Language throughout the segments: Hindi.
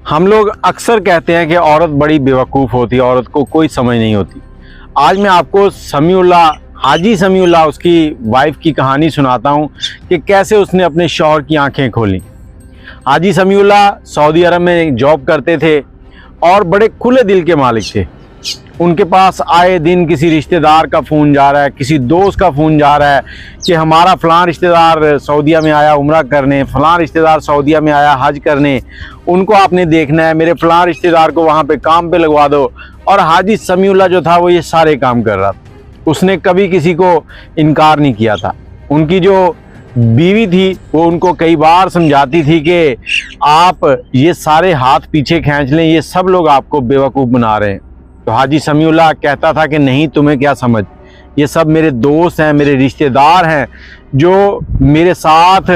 हम लोग अक्सर कहते हैं कि औरत बड़ी बेवकूफ़ होती है, औरत को कोई समझ नहीं होती। आज मैं आपको हाजी समीउल्लाह उसकी वाइफ की कहानी सुनाता हूं कि कैसे उसने अपने शौहर की आंखें खोली। हाजी समीउल्लाह सऊदी अरब में जॉब करते थे और बड़े खुले दिल के मालिक थे। उनके पास आए दिन किसी रिश्तेदार का फ़ोन जा रहा है, किसी दोस्त का फ़ोन जा रहा है कि हमारा फ़लाँ रिश्तेदार सऊदीया में आया उम्रा करने, फ़लाँ रिश्तेदार सऊदीया में आया हज करने, उनको आपने देखना है, मेरे फ़लाँ रिश्तेदार को वहाँ पे काम पे लगवा दो। और हाजी समीउल्लाह जो था वो ये सारे काम कर रहा था। उसने कभी किसी को इनकार नहीं किया था। उनकी जो बीवी थी वो उनको कई बार समझाती थी कि आप ये सारे हाथ पीछे खींच लें, ये सब लोग आपको बेवकूफ़ बना रहे हैं। तो हाजी समीउल्लाह कहता था कि नहीं, तुम्हें क्या समझ, ये सब मेरे दोस्त हैं, मेरे रिश्तेदार हैं जो मेरे साथ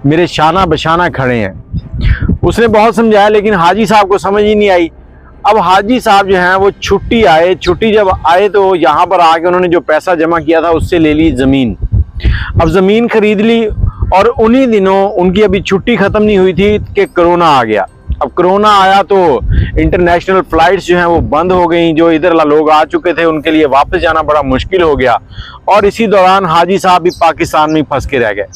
मेरे शाना बशाना खड़े हैं। उसने बहुत समझाया लेकिन हाजी साहब को समझ ही नहीं आई। अब हाजी साहब जो हैं वो छुट्टी जब आए तो यहाँ पर आके उन्होंने जो पैसा जमा किया था उससे ले ली ज़मीन। अब ज़मीन खरीद ली और उन्हीं दिनों उनकी अभी छुट्टी ख़त्म नहीं हुई थी कि कोरोना आ गया। अब कोरोना आया तो इंटरनेशनल फ़्लाइट्स जो हैं वो बंद हो गई। जो इधर लोग आ चुके थे उनके लिए वापस जाना बड़ा मुश्किल हो गया और इसी दौरान हाजी साहब भी पाकिस्तान में फंस के रह गए।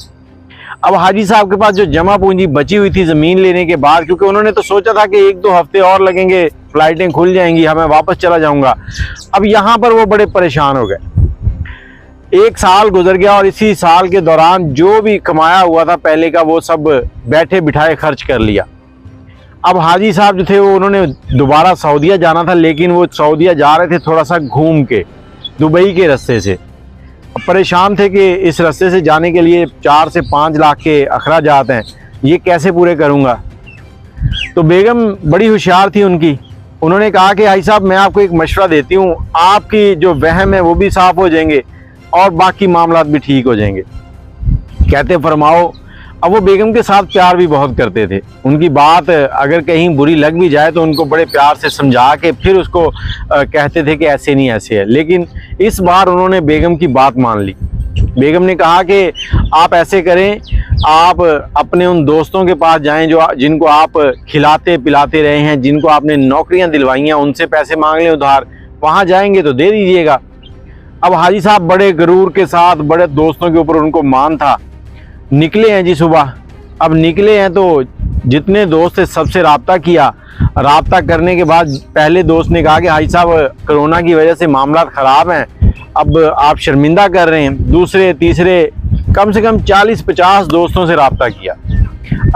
अब हाजी साहब के पास जो जमा पूंजी बची हुई थी ज़मीन लेने के बाद, क्योंकि उन्होंने तो सोचा था कि 1-2 हफ्ते और लगेंगे, फ़्लाइटें खुल जाएंगी, मैं वापस चला जाऊँगा। अब यहाँ पर वो बड़े परेशान हो गए। 1 साल गुजर गया और इसी साल के दौरान जो भी कमाया हुआ था पहले का वो सब बैठे बिठाए खर्च कर लिया। अब हाजी साहब जो थे वो उन्होंने दोबारा सऊदीया जाना था, लेकिन वो सऊदीया जा रहे थे थोड़ा सा घूम के, दुबई के रास्ते से। परेशान थे कि इस रास्ते से जाने के लिए 4 से 5 लाख के अखराजात हैं, ये कैसे पूरे करूँगा। तो बेगम बड़ी होशियार थी उनकी। उन्होंने कहा कि हाजी साहब मैं आपको एक मशवरा देती हूँ, आपकी जो वहम है वो भी साफ़ हो जाएंगे और बाकी मामलात भी ठीक हो जाएंगे। कहते फरमाओ। अब वो बेगम के साथ प्यार भी बहुत करते थे। उनकी बात अगर कहीं बुरी लग भी जाए तो उनको बड़े प्यार से समझा के फिर उसको कहते थे कि ऐसे नहीं ऐसे है। लेकिन इस बार उन्होंने बेगम की बात मान ली। बेगम ने कहा कि आप ऐसे करें, आप अपने उन दोस्तों के पास जाएं जिनको आप खिलाते पिलाते रहे हैं, जिनको आपने नौकरियां दिलवाई हैं, उनसे पैसे मांग लें उधार। वहाँ जाएंगे तो दे दीजिएगा। अब हाजी साहब बड़े गरूर के साथ, बड़े दोस्तों के ऊपर उनको मान था, निकले हैं जी सुबह। अब निकले हैं तो जितने दोस्त थे सबसे रब्ता किया। रब्ता करने के बाद पहले दोस्त ने कहा कि हाजी साहब कोरोना की वजह से मामला ख़राब हैं, अब आप शर्मिंदा कर रहे हैं। दूसरे तीसरे कम से कम 40-50 दोस्तों से रब्ता किया।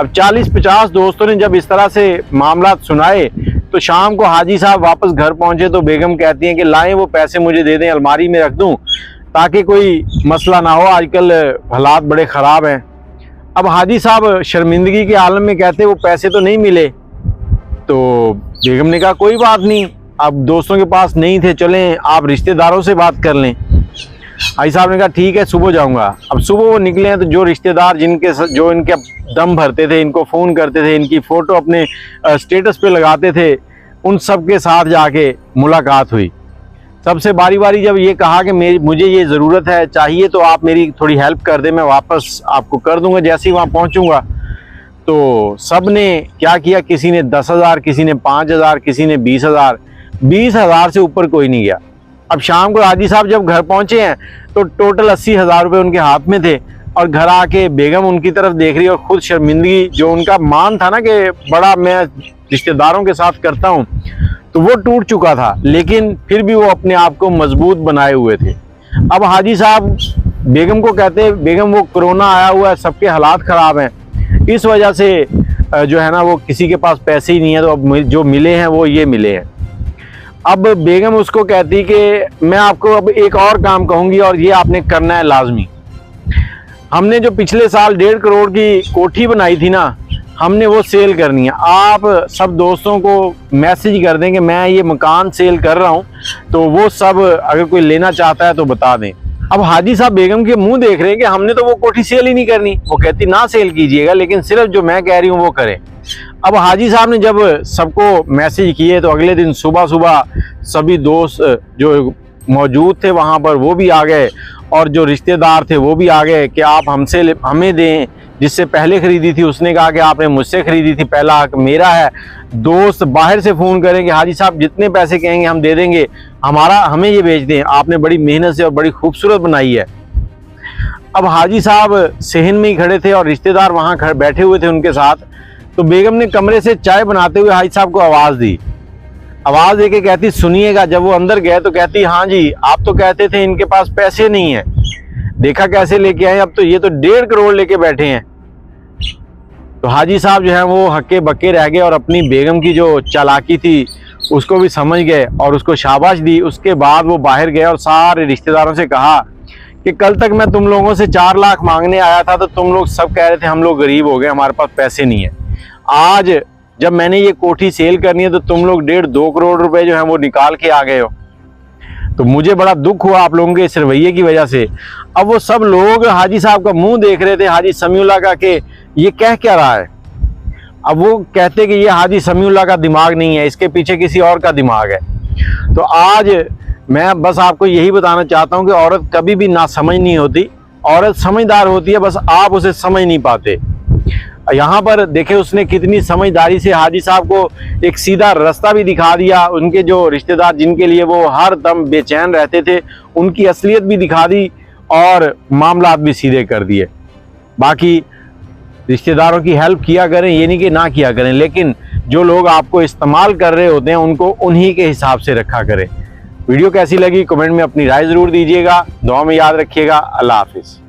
अब 40-50 दोस्तों ने जब इस तरह से मामला सुनाए तो शाम को हाजी साहब वापस घर पहुंचे तो बेगम कहती हैं कि लाएं वो पैसे मुझे दे दें, अलमारी में रख दूं ताकि कोई मसला ना हो, आजकल हालात बड़े ख़राब हैं। अब हाजी साहब शर्मिंदगी के आलम में कहते वो पैसे तो नहीं मिले। तो बेगम ने कहा कोई बात नहीं, अब दोस्तों के पास नहीं थे, चलें आप रिश्तेदारों से बात कर लें। हाजी साहब ने कहा ठीक है, सुबह जाऊंगा। अब सुबह वो निकले हैं तो जो रिश्तेदार जो इनके दम भरते थे, इनको फ़ोन करते थे, इनकी फ़ोटो अपने स्टेटस पे लगाते थे, उन सब के साथ जाके मुलाकात हुई। सबसे बारी बारी जब ये कहा कि मुझे ये ज़रूरत है, चाहिए तो आप मेरी थोड़ी हेल्प कर दें, मैं वापस आपको कर दूंगा जैसे ही वहाँ पहुँचूँगा। तो सब ने क्या किया, किसी ने 10,000, किसी ने 5,000, किसी ने 20,000। 20,000 से ऊपर कोई नहीं गया। अब शाम को हाजी साहब जब घर पहुँचे हैं तो टोटल 80,000 रुपये उनके हाथ में थे और घर आके बेगम उनकी तरफ देख रही और ख़ुद शर्मिंदगी, जो उनका मान था ना कि बड़ा मैं रिश्तेदारों के साथ करता हूँ, तो वो टूट चुका था। लेकिन फिर भी वो अपने आप को मजबूत बनाए हुए थे। अब हाजी साहब बेगम को कहते, बेगम वो कोरोना आया हुआ है, सबके हालात ख़राब हैं, इस वजह से जो है ना वो किसी के पास पैसे ही नहीं है, तो अब जो मिले हैं वो ये मिले हैं। अब बेगम उसको कहती कि मैं आपको अब एक और काम कहूँगी और ये आपने करना है लाजमी। हमने जो पिछले साल 1.5 करोड़ की कोठी बनाई थी ना, हमने वो सेल करनी है। आप सब दोस्तों को मैसेज कर दें कि मैं ये मकान सेल कर रहा हूँ, तो वो सब अगर कोई लेना चाहता है तो बता दें। अब हाजी साहब बेगम के मुंह देख रहे हैं कि हमने तो वो कोठी सेल ही नहीं करनी। वो कहती ना सेल कीजिएगा, लेकिन सिर्फ जो मैं कह रही हूँ वो करें। अब हाजी साहब ने जब सबको मैसेज किए तो अगले दिन सुबह सुबह सभी दोस्त जो मौजूद थे वहाँ पर वो भी आ गए और जो रिश्तेदार थे वो भी आ गए कि आप हमें दें। जिससे पहले खरीदी थी उसने कहा कि आपने मुझसे खरीदी थी, पहला हक मेरा है। दोस्त बाहर से फ़ोन करें कि हाजी साहब जितने पैसे कहेंगे हम दे देंगे, हमें ये बेच दें, आपने बड़ी मेहनत से और बड़ी खूबसूरत बनाई है। अब हाजी साहब सहन में ही खड़े थे और रिश्तेदार वहाँ बैठे हुए थे उनके साथ। तो बेगम ने कमरे से चाय बनाते हुए हाजी साहब को आवाज़ दी। आवाज़ देके कहती सुनिएगा। जब वो अंदर गए तो कहती हाँ जी, आप तो कहते थे इनके पास पैसे नहीं है, देखा कैसे लेके आए, अब तो ये तो 1.5 करोड़ लेके बैठे हैं। तो हाजी साहब जो है वो हक्के बक्के रह गए और अपनी बेगम की जो चालाकी थी उसको भी समझ गए और उसको शाबाश दी। उसके बाद वो बाहर गए और सारे रिश्तेदारों से कहा कि कल तक मैं तुम लोगों से 4 लाख मांगने आया था तो तुम लोग सब कह रहे थे हम लोग गरीब हो गए, हमारे पास पैसे नहीं है। आज जब मैंने ये कोठी सेल करनी है तो तुम लोग 1.5-2 करोड़ रुपए जो है वो निकाल के आ गए हो। तो मुझे बड़ा दुख हुआ आप लोगों के इस रवैये की वजह से। अब वो सब लोग हाजी साहब का मुंह देख रहे थे, हाजी समीउल्लाह का, कि ये कह क्या रहा है। अब वो कहते कि ये हाजी समीउल्लाह का दिमाग नहीं है, इसके पीछे किसी और का दिमाग है। तो आज मैं बस आपको यही बताना चाहता हूँ कि औरत कभी भी ना समझ नहीं होती, औरत समझदार होती है, बस आप उसे समझ नहीं पाते। यहाँ पर देखे उसने कितनी समझदारी से हाजी साहब को एक सीधा रास्ता भी दिखा दिया। उनके जो रिश्तेदार जिनके लिए वो हर दम बेचैन रहते थे उनकी असलियत भी दिखा दी और मामलात भी सीधे कर दिए। बाकी रिश्तेदारों की हेल्प किया करें, ये नहीं कि ना किया करें, लेकिन जो लोग आपको इस्तेमाल कर रहे होते हैं उनको उन्हीं के हिसाब से रखा करें। वीडियो कैसी लगी कमेंट में अपनी राय ज़रूर दीजिएगा। दुआ में याद रखिएगा। अल्लाह हाफिज़।